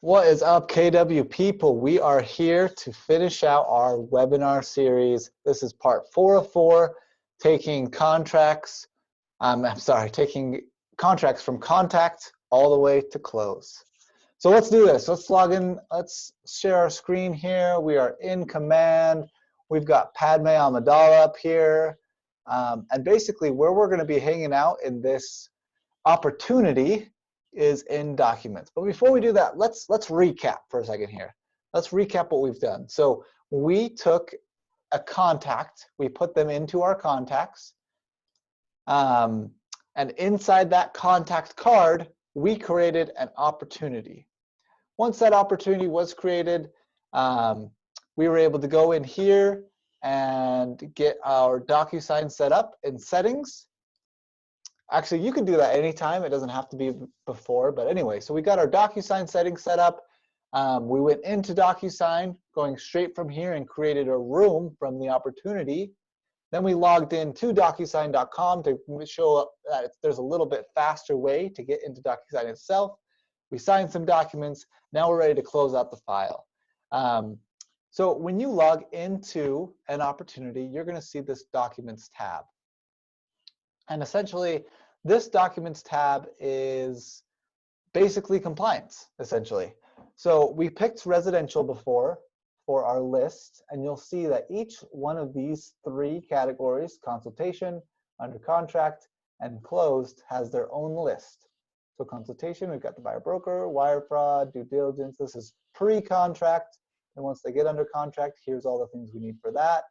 What is up, KW people? We are here to finish out our webinar series. This is part 4 of 4, taking contracts from contact all the way to close. So let's do this. Let's log in. Let's share our screen here. We are in Command. We've got Padme Amidala up here. And basically where we're going to be hanging out in this opportunity is in documents. But before we do that, let's recap for a second here. Let's recap what we've done. So we took a contact, we put them into our contacts, and inside that contact card, we created an opportunity. Once that opportunity was created, we were able to go in here and get our DocuSign set up in settings. Actually, you can do that anytime. It doesn't have to be before. But anyway, so we got our DocuSign settings set up. We went into DocuSign, going straight from here, and created a room from the opportunity. Then we logged in to DocuSign.com to show up that there's a little bit faster way to get into DocuSign itself. We signed some documents. Now we're ready to close out the file. So when you log into an opportunity, you're going to see this Documents tab. And essentially, this Documents tab is basically compliance, essentially. So we picked residential before for our list, and you'll see that each one of these 3 categories, consultation, under contract, and closed, has their own list. So consultation, we've got the buyer broker, wire fraud, due diligence. This is pre-contract. And once they get under contract, here's all the things we need for that.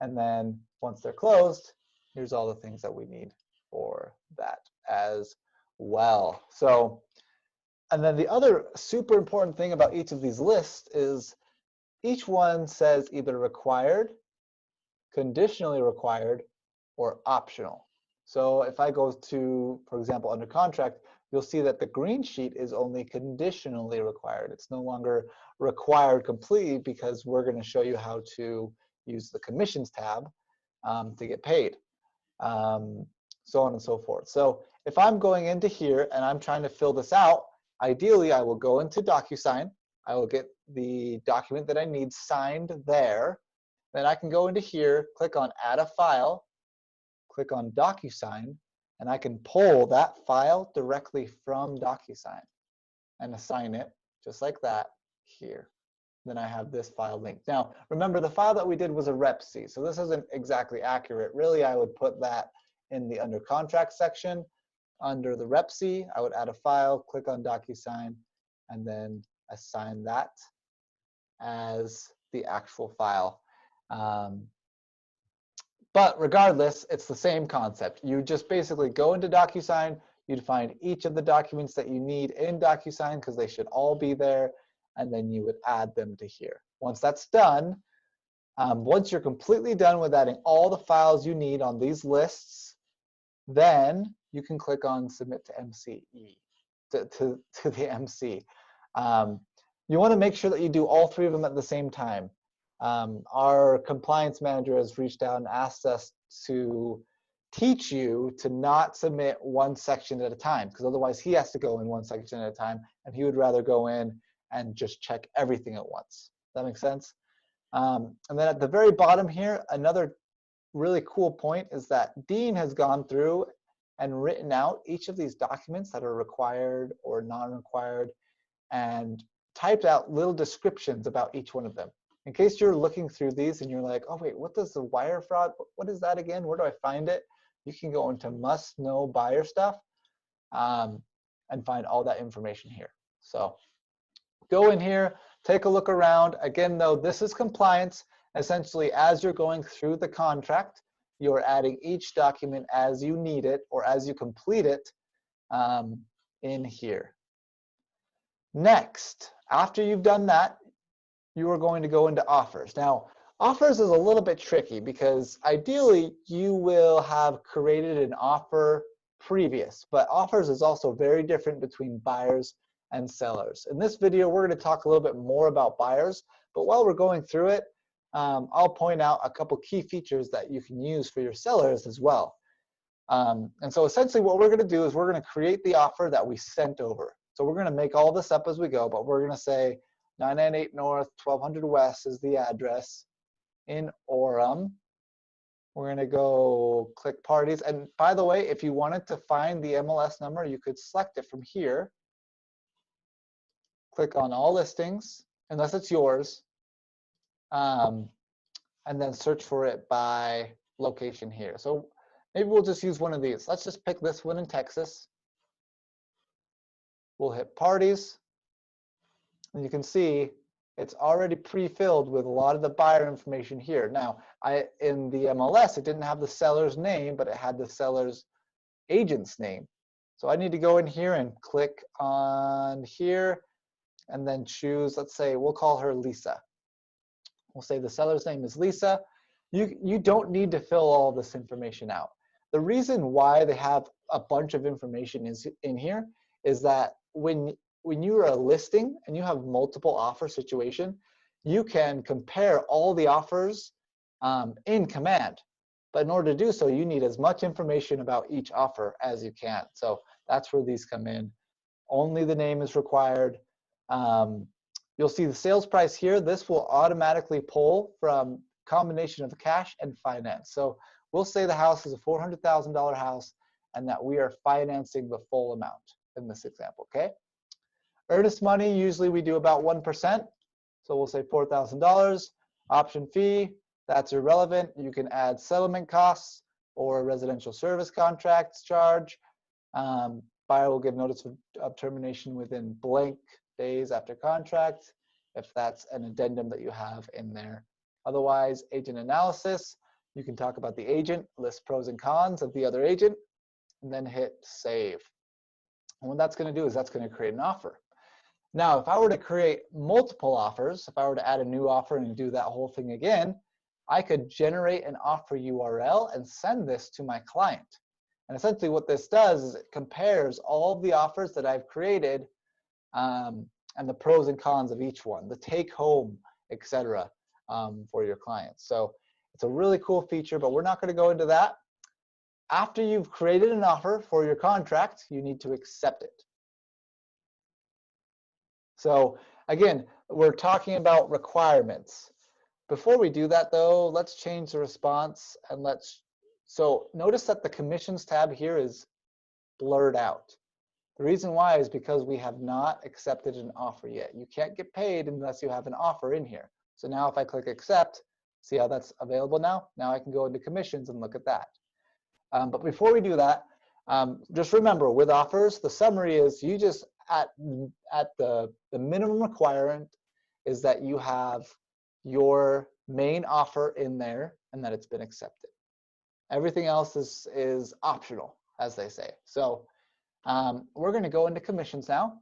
And then once they're closed, here's all the things that we need for that as well. So, and then the other super important thing about each of these lists is each one says either required, conditionally required, or optional. So if I go to, for example, under contract, you'll see that the green sheet is only conditionally required. It's no longer required completely because we're going to show you how to use the commissions tab to get paid. So on and so forth. So if I'm going into here and I'm trying to fill this out, ideally I will go into DocuSign. I will get the document that I need signed there. Then I can go into here, click on Add a File, click on DocuSign, and I can pull that file directly from DocuSign and assign it just like that here. Then I have this file linked. Now, remember the file that we did was a rep C, so this isn't exactly accurate. Really, I would put that in the under contract section. Under the rep C, I would add a file, click on DocuSign, and then assign that as the actual file. But regardless, it's the same concept. You just basically go into DocuSign, you'd find each of the documents that you need in DocuSign because they should all be there, and then you would add them to here. Once that's done, once you're completely done with adding all the files you need on these lists, then you can click on Submit to MCE, to the MC. You want to make sure that you do all 3 of them at the same time. Our compliance manager has reached out and asked us to teach you to not submit one section at a time, because otherwise he has to go in one section at a time, and he would rather go in and just check everything at once. Does that make sense? And then at the very bottom here, another really cool point is that Dean has gone through and written out each of these documents that are required or non-required and typed out little descriptions about each one of them. In case you're looking through these and you're like, oh wait, what does the wire fraud, what is that again? Where do I find it? You can go into must know buyer stuff and find all that information here. So go in here, take a look around. Again, though, this is compliance. Essentially, as you're going through the contract, you're adding each document as you need it or as you complete it in here. Next, after you've done that, you are going to go into offers. Now, offers is a little bit tricky because ideally you will have created an offer previous, but offers is also very different between buyers and sellers. In this video, we're going to talk a little bit more about buyers, but while we're going through it, I'll point out a couple key features that you can use for your sellers as well. And so essentially what we're going to do is we're going to create the offer that we sent over. So we're going to make all this up as we go, but we're going to say 998 North, 1200 West is the address in Orem. We're going to go click parties. And by the way, if you wanted to find the MLS number, you could select it from here. Click on all listings, unless it's yours, and then search for it by location here. So maybe we'll just use one of these. Let's just pick this one in Texas. We'll hit parties. And you can see it's already pre-filled with a lot of the buyer information here. Now, in the MLS, it didn't have the seller's name, but it had the seller's agent's name. So I need to go in here and click on here and then choose, let's say, we'll call her Lisa. We'll say the seller's name is Lisa. You don't need to fill all this information out. The reason why they have a bunch of information in here is that when you're a listing and you have multiple offer situation, you can compare all the offers in command. But in order to do so, you need as much information about each offer as you can. So that's where these come in. Only the name is required. You'll see the sales price here. This will automatically pull from combination of cash and finance. So we'll say the house is a $400,000 house and that we are financing the full amount in this example, okay? Earnest money, usually we do about 1%. So we'll say $4,000. Option fee, that's irrelevant. You can add settlement costs or residential service contracts charge. Buyer will give notice of termination within blank days after contract, if that's an addendum that you have in there. Otherwise, agent analysis, you can talk about the agent, list pros and cons of the other agent, and then hit save. And what that's going to do is that's going to create an offer. Now, if I were to create multiple offers, if I were to add a new offer and do that whole thing again, I could generate an offer URL and send this to my client. And essentially what this does is it compares all of the offers that I've created and the pros and cons of each one, the take home, etc. For your clients. So it's a really cool feature, but we're not going to go into that. After you've created an offer for your contract, you need to accept it. So again, we're talking about requirements. Before we do that though, let's change the response and so notice that the commissions tab here is blurred out. The reason why is because we have not accepted an offer yet. You can't get paid unless you have an offer in here. So now if I click accept, see how that's available now? Now I can go into commissions and look at that. But before we do that, just remember with offers, the summary is you just at the minimum requirement is that you have your main offer in there and that it's been accepted. Everything else is optional, as they say. So we're going to go into commissions now.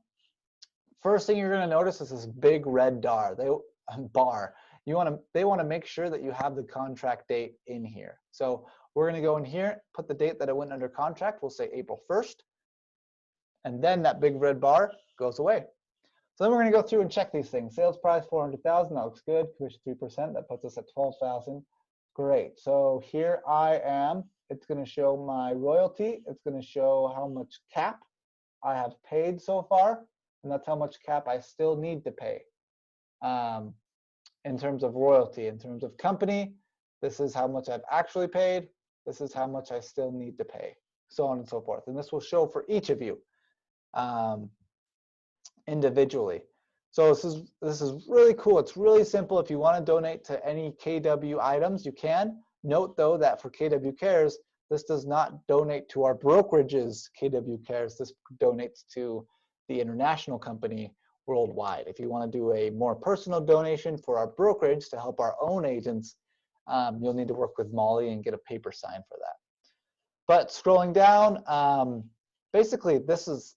First thing you're going to notice is this big red bar. They want to make sure that you have the contract date in here. So we're going to go in here, put the date that it went under contract. We'll say April 1st. And then that big red bar goes away. So then we're going to go through and check these things. Sales price, $400,000, that looks good. Commission 3%, that puts us at $12,000. Great. So here I am. It's going to show my royalty. It's going to show how much cap I have paid so far. And that's how much cap I still need to pay. In terms of royalty, in terms of company, this is how much I've actually paid. This is how much I still need to pay, so on and so forth. And this will show for each of you individually. So this is really cool. It's really simple. If you want to donate to any KW items, you can. Note though that for KW Cares, this does not donate to our brokerage's KW Cares. This donates to the international company worldwide. If you want to do a more personal donation for our brokerage to help our own agents, you'll need to work with Molly and get a paper sign for that. But scrolling down, basically this is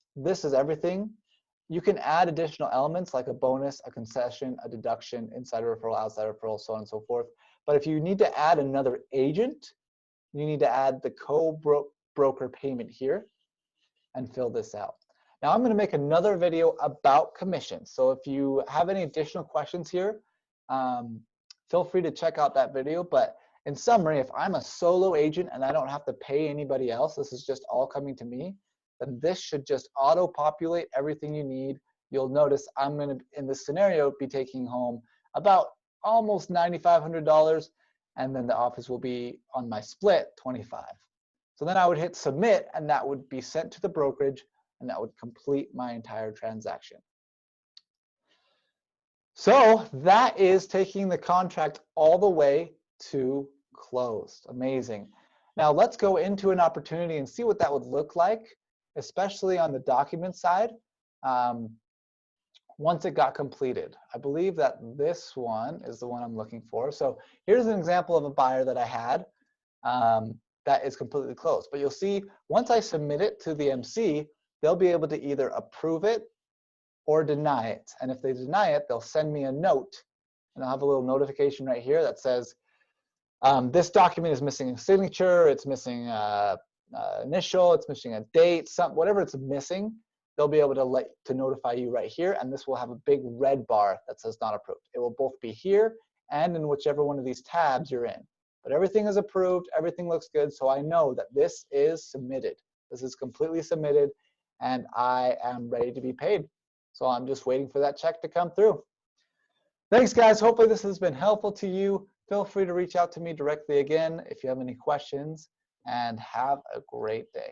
everything. You can add additional elements like a bonus, a concession, a deduction, inside referral, outside referral, so on and so forth. But if you need to add another agent, you need to add the co-broker payment here and fill this out. Now I'm going to make another video about commissions. So if you have any additional questions here, feel free to check out that video. But in summary, if I'm a solo agent and I don't have to pay anybody else, this is just all coming to me, then this should just auto-populate everything you need. You'll notice I'm going to, in this scenario, be taking home about almost $9,500, and then the office will be on my split 25. So then I would hit submit, and that would be sent to the brokerage, and that would complete my entire transaction. So that is taking the contract all the way to closed. Amazing. Now let's go into an opportunity and see what that would look like, especially on the document side, once it got completed. I believe that this one is the one I'm looking for. So here's an example of a buyer that I had that is completely closed. But you'll see once I submit it to the MC, they'll be able to either approve it or deny it. And if they deny it, they'll send me a note, and I'll have a little notification right here that says, this document is missing a signature, it's missing initial, it's missing a date, whatever it's missing, they'll be able to notify you right here, and this will have a big red bar that says not approved. It will both be here and in whichever one of these tabs you're in. But everything is approved, everything looks good, so I know that this is submitted. This is completely submitted, and I am ready to be paid. So I'm just waiting for that check to come through. Thanks, guys. Hopefully this has been helpful to you. Feel free to reach out to me directly again if you have any questions, and have a great day.